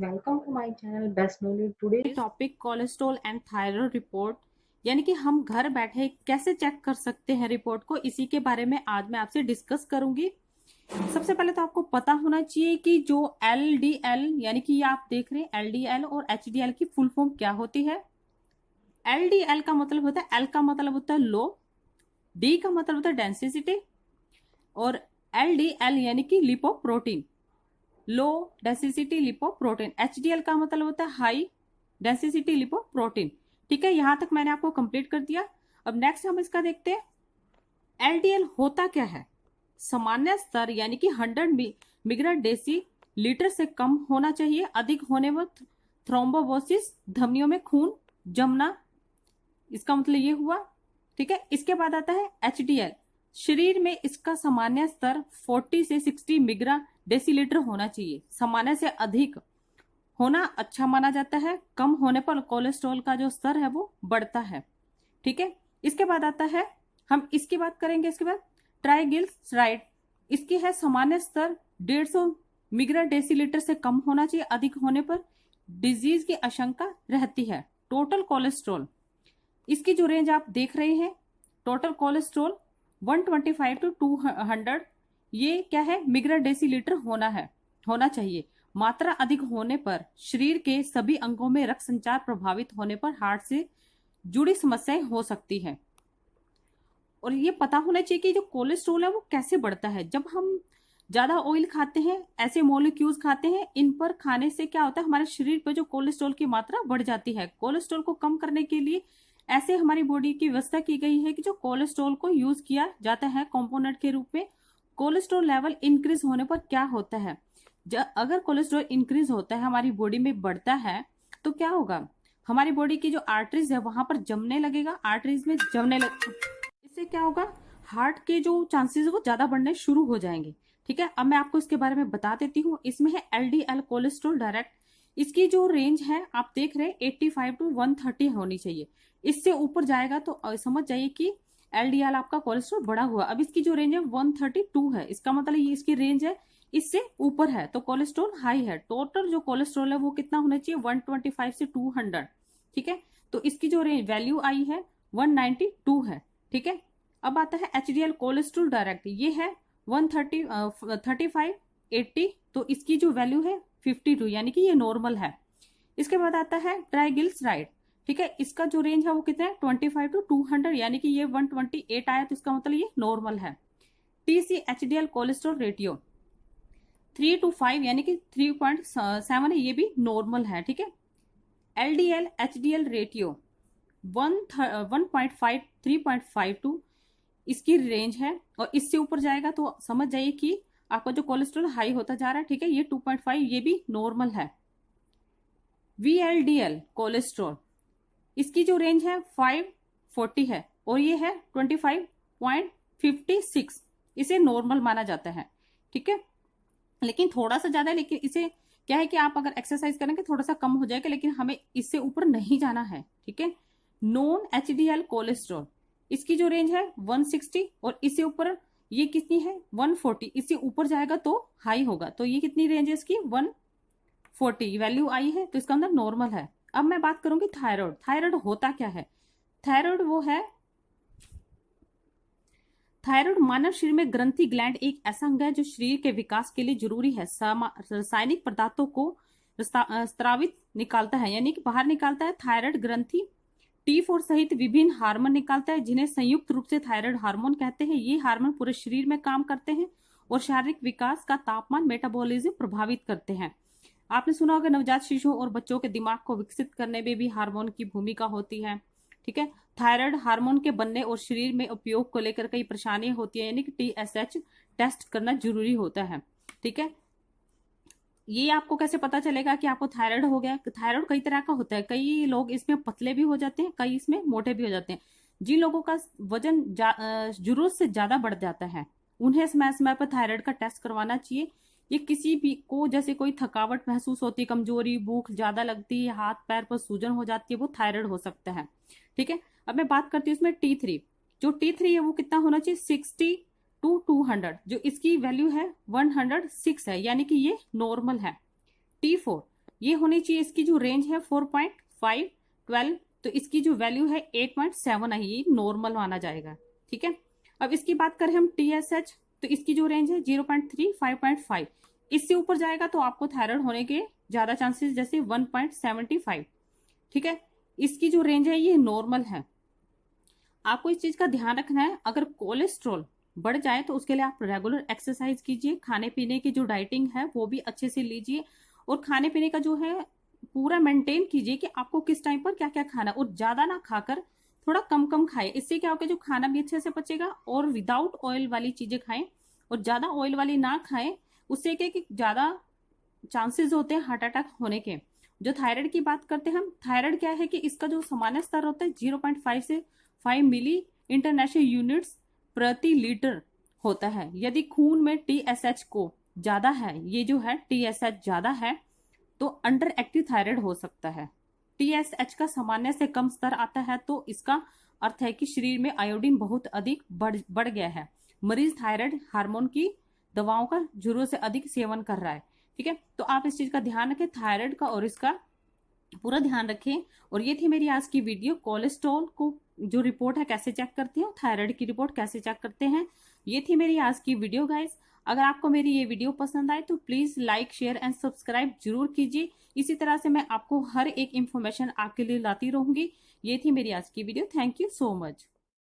Welcome to my channel Best Knowledge. Today topic cholesterol and thyroid report, यानी कि हम घर बैठे कैसे चेक कर सकते हैं रिपोर्ट को, इसी के बारे में आज मैं आपसे डिस्कस करूंगी। सबसे पहले तो आपको पता होना चाहिए कि जो LDL यानी कि ये आप देख रहे हैं LDL और HDL की फुल फॉर्म क्या होती है। LDL का मतलब होता है, L का मतलब होता है लो, D का मतलब होता है डेंसिटी और LDL यानी कि lipoprotein, low density lipoprotein. HDL का मतलब होता है हाई डेंसिटी लिपोप्रोटीन। ठीक है, यहां तक मैंने आपको कंप्लीट कर दिया। अब नेक्स्ट हम इसका देखते हैं। LDL होता क्या है? सामान्य स्तर यानी कि 100 मिलीग्राम डेसी लीटर से कम होना चाहिए। अधिक होने पर थ्रोम्बोसिस, धमनियों में खून जमना, इसका मतलब ये हुआ। ठीक है, इसके बाद आता है HDL। शरीर में इसका सामान्य स्तर 40 से 60 मिलीग्राम डेसीलीटर होना चाहिए। सामान्य से अधिक होना अच्छा माना जाता है। कम होने पर कोलेस्ट्रॉल का जो स्तर है वो बढ़ता है। ठीक है, इसके बाद आता है, हम इसकी बात करेंगे इसके बाद, ट्राइग्लिसराइड। इसकी है सामान्य स्तर 150 मिलीग्राम डेसीलीटर से कम होना चाहिए। अधिक होने पर डिजीज की आशंका रहती है। टोटल कोलेस्ट्रॉल, इसकी जो रेंज आप देख रहे हैं, टोटल कोलेस्ट्रॉल 125 टू 200, ये क्या है, मिलीग्राम डेसीलीटर होना चाहिए। मात्रा अधिक होने पर शरीर के सभी अंगों में रक्त संचार प्रभावित होने पर हार्ट से जुड़ी समस्याएं हो सकती है। और ये पता होना चाहिए कि जो कोलेस्ट्रॉल है वो कैसे बढ़ता है। जब हम ज्यादा ऑयल खाते हैं, ऐसे मॉलिक्यूल्स खाते हैं, इन पर खाने से क्या होता है, हमारे शरीर पर जो कोलेस्ट्रॉल की मात्रा बढ़ जाती है। कोलेस्ट्रॉल को कम करने के लिए ऐसे हमारी बॉडी की व्यवस्था की गई है कि जो कोलेस्ट्रॉल को यूज किया जाता है कंपोनेंट के रूप में। कोलेस्ट्रॉल लेवल इंक्रीज होने पर क्या होता है, अगर कोलेस्ट्रॉल इंक्रीज होता है, हमारी बॉडी में बढ़ता है, तो क्या होगा, हमारी बॉडी की जो आर्टरीज है वहां पर जमने लगेगा। आर्टरीज में जमने लग, इससे क्या होगा, हार्ट के जो चांसेस है वो ज्यादा बढ़ने शुरू हो जाएंगे। ठीक है, अब मैं आपको इसके बारे में बता देती हूँ। इसमें है LDL कोलेस्ट्रॉल डायरेक्ट। इसकी जो रेंज है आप देख रहे हैं 85 टू 130 होनी चाहिए। इससे ऊपर जाएगा तो समझ जाइए कि LDL आपका कोलेस्ट्रॉल बढ़ा हुआ। अब इसकी जो रेंज है 132 है, इसका मतलब ये इसकी रेंज है, इससे ऊपर है तो कोलेस्ट्रॉल हाई है। टोटल जो कोलेस्ट्रॉल है वो कितना होना चाहिए, 125 से 200। ठीक है, तो इसकी जो रेंज वैल्यू आई है 192 है। ठीक है, अब आता है HDL कोलेस्ट्रॉल डायरेक्ट, ये है 130 35 80, तो इसकी जो वैल्यू है 52, यानी कि ये नॉर्मल है। इसके बाद आता है ट्राइग्लिसराइड। ठीक है, इसका जो रेंज है वो कितना है, 25 टू 200, यानी कि ये 128 आया, तो इसका मतलब ये नॉर्मल है। TC-HDL कोलेस्ट्रॉल रेटियो 3 टू 5, यानी कि 3.7 है, ये भी नॉर्मल है। ठीक है, LDL HDL रेटियो 1.5 3.52 इसकी रेंज है, और इससे ऊपर जाएगा तो समझ जाइए कि आपका जो कोलेस्ट्रॉल हाई होता जा रहा है। ठीक है, ये 2.5, ये भी नॉर्मल है। VLDL कोलेस्ट्रॉल, इसकी जो रेंज है 540 है, और ये है 25.56, इसे नॉर्मल माना जाता है। ठीक है, लेकिन थोड़ा सा ज्यादा है, लेकिन इसे क्या है कि आप अगर एक्सरसाइज करेंगे थोड़ा सा कम हो जाएगा, लेकिन हमें इससे ऊपर नहीं जाना है। ठीक है, नॉन HDL कोलेस्ट्रॉल, इसकी जो रेंज है 160, और इससे ऊपर ये कितनी है 140, इससे ऊपर जाएगा तो हाई होगा। तो ये कितनी रेंज है इसकी, 140 वैल्यू आई है, तो इसका अंदर नॉर्मल है। अब मैं बात करूंगी थायराइड। थायराइड होता क्या है? थायराइड वो है, थायराइड मानव शरीर में ग्रंथि ग्लैंड एक ऐसा अंग है जो शरीर के विकास के लिए जरूरी है। रासायनिक पदार्थों को स्रावित निकालता है, यानी कि बाहर निकालता है। थायराइड ग्रंथि T4 सहित विभिन्न हार्मोन निकालता है, जिन्हें संयुक्त रूप से थायराइड हार्मोन कहते हैं। ये हार्मोन पूरे शरीर में काम करते हैं और शारीरिक विकास का तापमान मेटाबॉलिज्म प्रभावित करते हैं। आपने सुना होगा नवजात शिशुओं और बच्चों के दिमाग को विकसित करने में भी हार्मोन की भूमिका होती है। ठीक है, थायराइड हार्मोन के बनने और शरीर में उपयोग को लेकर कई परेशानियां होती है, यानी कि TSH टेस्ट करना जरूरी होता है। ठीक है, ये आपको कैसे पता चलेगा कि आपको थायराइड हो गया? थायराइड कई तरह का होता है, कई लोग इसमें पतले भी हो जाते हैं, कई इसमें मोटे भी हो जाते हैं। जिन लोगों का वजन जरूरत से ज्यादा बढ़ जाता है, उन्हें समय समय पर थायराइड का टेस्ट करवाना चाहिए। ये किसी भी को, जैसे कोई थकावट महसूस होती है, कमजोरी, भूख ज्यादा लगती है, हाथ पैर पर सूजन हो जाती है, वो थायराइड हो सकता है। ठीक है, अब मैं बात करती हूँ इसमें T3। जो T3 है वो कितना होना चाहिए, 60 टू 200, जो इसकी वैल्यू है 106 है, यानी कि ये नॉर्मल है। T4, ये होनी चाहिए, इसकी जो रेंज है 4.5, 12, तो इसकी जो वैल्यू है 8.7 है, ये नॉर्मल माना जाएगा। ठीक है, अब इसकी बात करें हम TSH, तो इसकी जो रेंज है 0.3, 5.5, इससे ऊपर जाएगा तो आपको थायराइड होने के ज्यादा चांसेस, जैसे 1.75। ठीक है, इसकी जो रेंज है ये नॉर्मल है। आपको इस चीज का ध्यान रखना है, अगर कोलेस्ट्रॉल बढ़ जाए तो उसके लिए आप रेगुलर एक्सरसाइज कीजिए, खाने पीने की जो डाइटिंग है वो भी अच्छे से लीजिए, और खाने पीने का जो है पूरा मेंटेन कीजिए कि आपको किस टाइम पर क्या क्या खाना, और ज्यादा ना खाकर थोड़ा कम कम खाए। इससे क्या होगा, जो खाना भी अच्छे से पचेगा, और विदाउट ऑयल वाली चीजें खाएं, और ज्यादा ऑयल वाली ना खाएं। उससे क्या कि ज्यादा चांसेस होते हैं हार्ट अटैक होने के। जो थायराइड की बात करते हैं हम, थायराइड क्या है कि इसका जो सामान्य स्तर होता है 0.5 से 5 मिली इंटरनेशनल यूनिट्स प्रति लीटर होता है। यदि खून में TSH को ज्यादा है, ये जो है TSH ज्यादा है, तो अंडर एक्टिव थायराइड हो सकता है। TSH का सामान्य से कम स्तर आता है तो इसका अर्थ है कि शरीर में आयोडीन बहुत अधिक बढ़ गया है। मरीज थायराइड हार्मोन की दवाओं का जरूरत से अधिक सेवन कर रहा है। ठीक है, तो आप इस चीज का ध्यान रखें, थायराइड का और इसका पूरा ध्यान रखें। और ये थी मेरी आज की वीडियो, कोलेस्ट्रॉल को जो रिपोर्ट है कैसे चेक करते हैं, थायराइड की रिपोर्ट कैसे चेक करते हैं। ये थी मेरी आज की वीडियो गाइस। अगर आपको मेरी ये वीडियो पसंद आए तो please like, share and subscribe जरूर कीजिए। इसी तरह से मैं आपको हर एक इंफॉर्मेशन आपके लिए लाती रहूंगी। ये थी मेरी आज की video. Thank you so much.